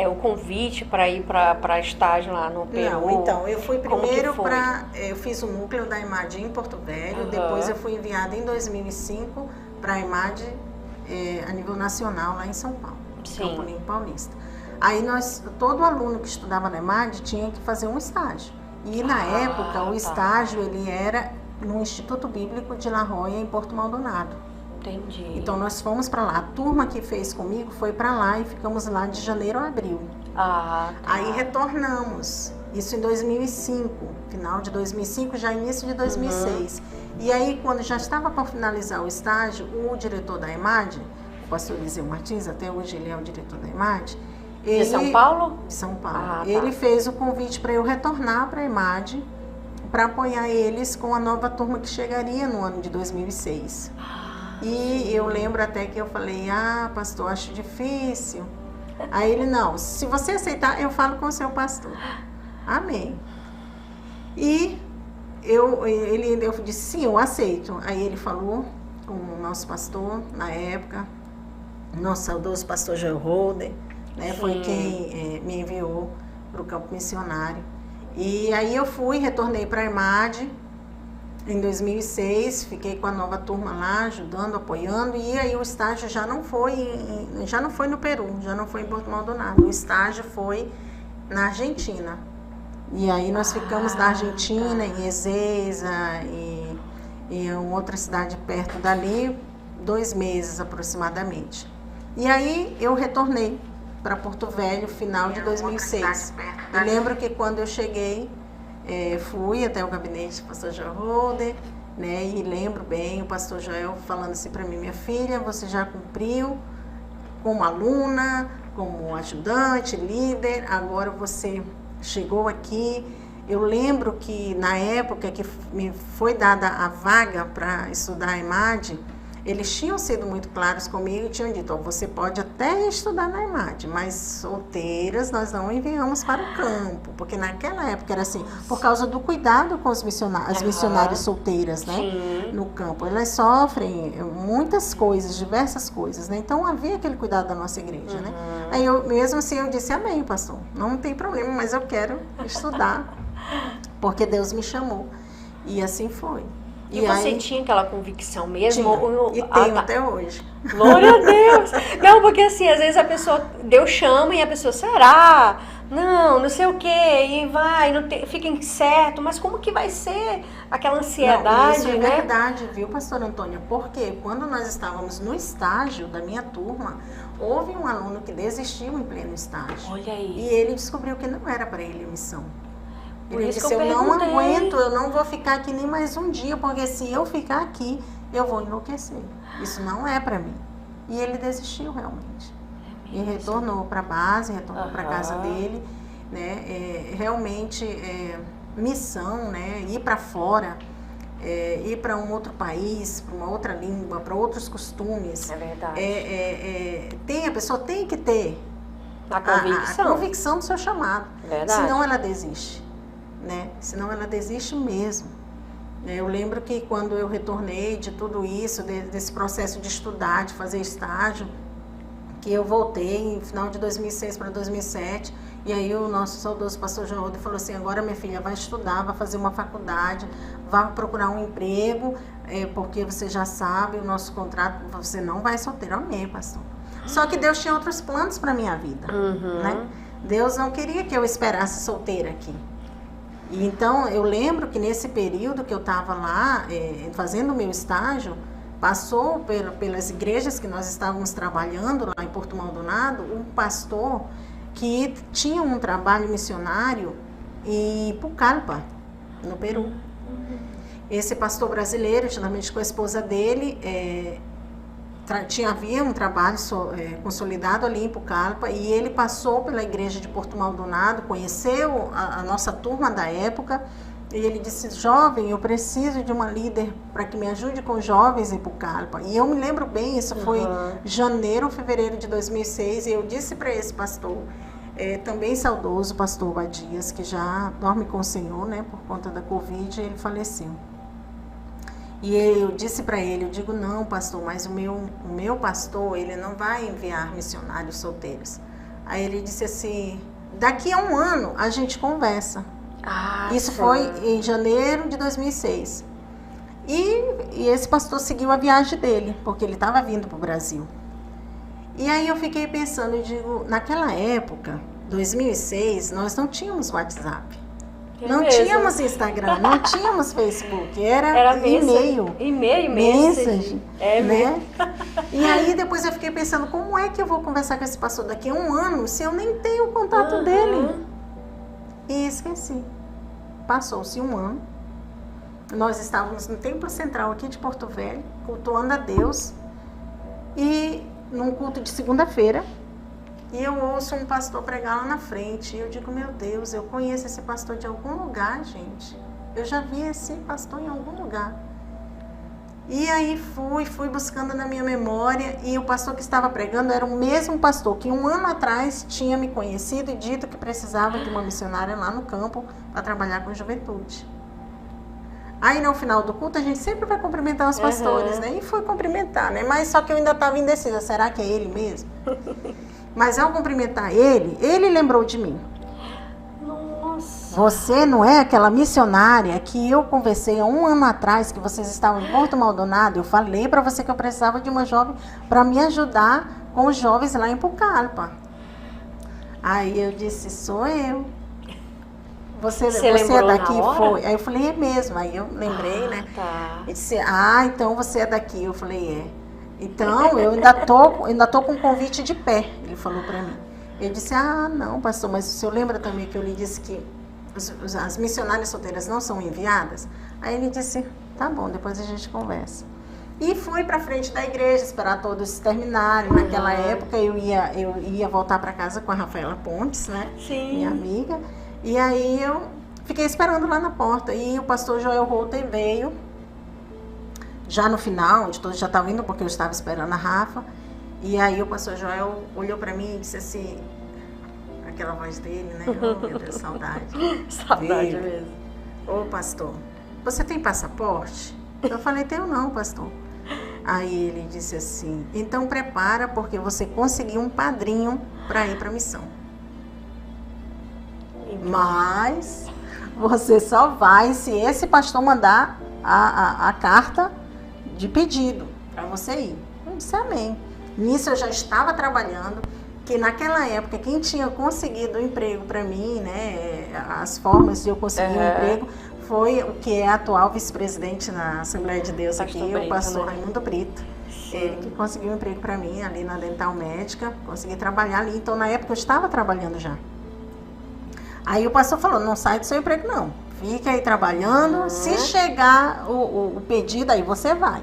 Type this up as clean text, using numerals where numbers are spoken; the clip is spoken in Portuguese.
o convite para ir para estágio lá no Peru? Não, então, eu fui primeiro foi? eu fiz o núcleo da EMAD em Porto Velho, Uhum. depois eu fui enviada em 2005 para a EMAD a nível nacional lá em São Paulo, Campo Limpo Paulista. Aí todo aluno que estudava na EMAD tinha que fazer um estágio. E na época o estágio ele era no Instituto Bíblico de La Joya, em Porto Maldonado. Entendi. Então nós fomos para lá. A turma que fez comigo foi para lá e ficamos lá de janeiro a abril. Aí retornamos. Isso em 2005, final de 2005, já início de 2006. E aí, quando já estava para finalizar o estágio, o diretor da EMAD, o pastor Eliseu Martins, até hoje ele é o diretor da EMAD. De São Paulo? De São Paulo. Ele fez o convite para eu retornar para a EMAD, para apoiar eles com a nova turma que chegaria no ano de 2006. E eu lembro até que eu falei, pastor, acho difícil. Aí ele, não, se você aceitar, eu falo com o seu pastor. Amém. E eu disse, sim, eu aceito. Aí ele falou com o nosso pastor, na época, nosso saudoso pastor Joel Holder, né, foi quem me enviou para o campo missionário. E aí eu retornei para a EMAD em 2006, fiquei com a nova turma lá, ajudando, apoiando, e aí o estágio já não foi no Peru, já não foi em Porto Maldonado, o estágio foi na Argentina. E aí nós ficamos na Argentina, em Ezeiza e em outra cidade perto dali, 2 meses aproximadamente. E aí eu retornei para Porto Velho, final de 2006. Eu lembro que quando eu cheguei, fui até o gabinete do pastor Joel Holder, né, e lembro bem o pastor Joel falando assim para mim, minha filha, você já cumpriu como aluna, como ajudante, líder, agora você chegou aqui. Eu lembro que na época que me foi dada a vaga para estudar a EMAD, eles tinham sido muito claros comigo e tinham dito, você pode até estudar na EMAD, mas solteiras nós não enviamos para o campo, porque naquela época era assim, por causa do cuidado com as missionárias solteiras, né, no campo. Elas sofrem muitas coisas, diversas coisas, né, então havia aquele cuidado da nossa igreja, né. Aí mesmo assim eu disse, amém, pastor, não tem problema, mas eu quero estudar, porque Deus me chamou. E assim foi. E você aí, tinha aquela convicção mesmo? E tenho até hoje. Glória a Deus! Não, porque assim, às vezes a pessoa, Deus chama e a pessoa, será? Não sei o quê, e vai, fica incerto, mas como que vai ser aquela ansiedade, isso é né? verdade, viu, pastora Antônia? Porque quando nós estávamos no estágio da minha turma, houve um aluno que desistiu em pleno estágio. Olha aí. E ele descobriu que não era para ele a missão. Ele disse, eu não aguento, eu não vou ficar aqui nem mais um dia, porque se eu ficar aqui, eu vou enlouquecer. Isso não é para mim. E ele desistiu realmente. E retornou para a base, retornou para a casa dele, né? Realmente, missão, né? Ir para fora, ir para um outro país, para uma outra língua, para outros costumes. É verdade. A pessoa tem que ter a convicção do seu chamado. Verdade. Senão ela desiste. Né? Senão ela desiste mesmo. Eu lembro que quando eu retornei de tudo isso, desse processo de estudar, de fazer estágio, que eu voltei em final de 2006 para 2007, e aí o nosso saudoso pastor João Rodo falou assim, agora minha filha vai estudar, vai fazer uma faculdade, vai procurar um emprego, porque você já sabe o nosso contrato, você não vai solteiro. Amém, pastor. Só que Deus tinha outros planos para minha vida. Né? Deus não queria que eu esperasse solteira aqui. E então, eu lembro que nesse período que eu estava lá, fazendo o meu estágio, passou pelas igrejas que nós estávamos trabalhando lá em Porto Maldonado, um pastor que tinha um trabalho missionário em Pucallpa, no Peru. Esse pastor brasileiro, juntamente com a esposa dele, havia um trabalho consolidado ali em Pucallpa, e ele passou pela igreja de Porto Maldonado, conheceu a nossa turma da época, e ele disse, jovem, eu preciso de uma líder para que me ajude com jovens em Pucallpa. E eu me lembro bem, isso foi janeiro ou fevereiro de 2006, e eu disse para esse pastor, também saudoso, pastor Badias, que já dorme com o Senhor, né, por conta da Covid, ele faleceu. E eu disse para ele, eu digo, não, pastor, mas o meu pastor, ele não vai enviar missionários solteiros. Aí ele disse assim, daqui a um ano a gente conversa. Isso sim. foi em janeiro de 2006. E esse pastor seguiu a viagem dele, porque ele estava vindo para o Brasil. E aí eu fiquei pensando, eu digo, naquela época, 2006, nós não tínhamos WhatsApp. Não tínhamos Instagram, não tínhamos Facebook, era e-mail. E-mail, message, né? Mesmo. E aí depois eu fiquei pensando, como é que eu vou conversar com esse pastor daqui a um ano se eu nem tenho o contato dele? E esqueci. Passou-se um ano. Nós estávamos no Templo Central aqui de Porto Velho, cultuando a Deus. E num culto de segunda-feira, e eu ouço um pastor pregar lá na frente. E eu digo, meu Deus, eu conheço esse pastor de algum lugar, gente. Eu já vi esse pastor em algum lugar. E aí fui buscando na minha memória. E o pastor que estava pregando era o mesmo pastor que um ano atrás tinha me conhecido e dito que precisava de uma missionária lá no campo para trabalhar com juventude. Aí no final do culto a gente sempre vai cumprimentar os pastores, né? E fui cumprimentar, né? Mas só que eu ainda estava indecisa, será que é ele mesmo? Mas ao cumprimentar ele lembrou de mim. Nossa. Você não é aquela missionária que eu conversei há um ano atrás, que vocês estavam em Porto Maldonado? Eu falei para você que eu precisava de uma jovem para me ajudar com os jovens lá em Pucallpa. Aí eu disse, sou eu. Você é daqui? Foi. Aí eu falei, é mesmo. Aí eu lembrei, né? Tá. E disse, então você é daqui. Eu falei, é. Então, eu ainda tô com o convite de pé, ele falou para mim. Eu disse, não, pastor, mas o senhor lembra também que eu lhe disse que as missionárias solteiras não são enviadas? Aí ele disse, tá bom, depois a gente conversa. E fui para frente da igreja, esperar todos terminarem. Naquela época eu ia voltar para casa com a Rafaela Pontes, né? Sim. Minha amiga. E aí eu fiquei esperando lá na porta. E o pastor Joel Holter veio. Já no final, onde todos já estavam indo, porque eu estava esperando a Rafa. E aí o pastor Joel olhou para mim e disse assim, aquela voz dele, né? Oh, meu Deus, saudade. Saudade mesmo. Ô pastor, você tem passaporte? Eu falei, tenho não, pastor. Aí ele disse assim, então prepara, porque você conseguiu um padrinho para ir para a missão. Mas você só vai se esse pastor mandar a carta de pedido para você ir. Eu disse amém. Nisso eu já estava trabalhando, que naquela época quem tinha conseguido o emprego para mim, né, as formas de eu conseguir um emprego, foi o que é atual vice-presidente na Assembleia de Deus aqui, o pastor Raimundo Brito. Ele que conseguiu um emprego para mim ali na Dental Médica, consegui trabalhar ali. Então na época eu estava trabalhando já. Aí o pastor falou, não sai do seu emprego não, fica aí trabalhando, se chegar o pedido aí você vai.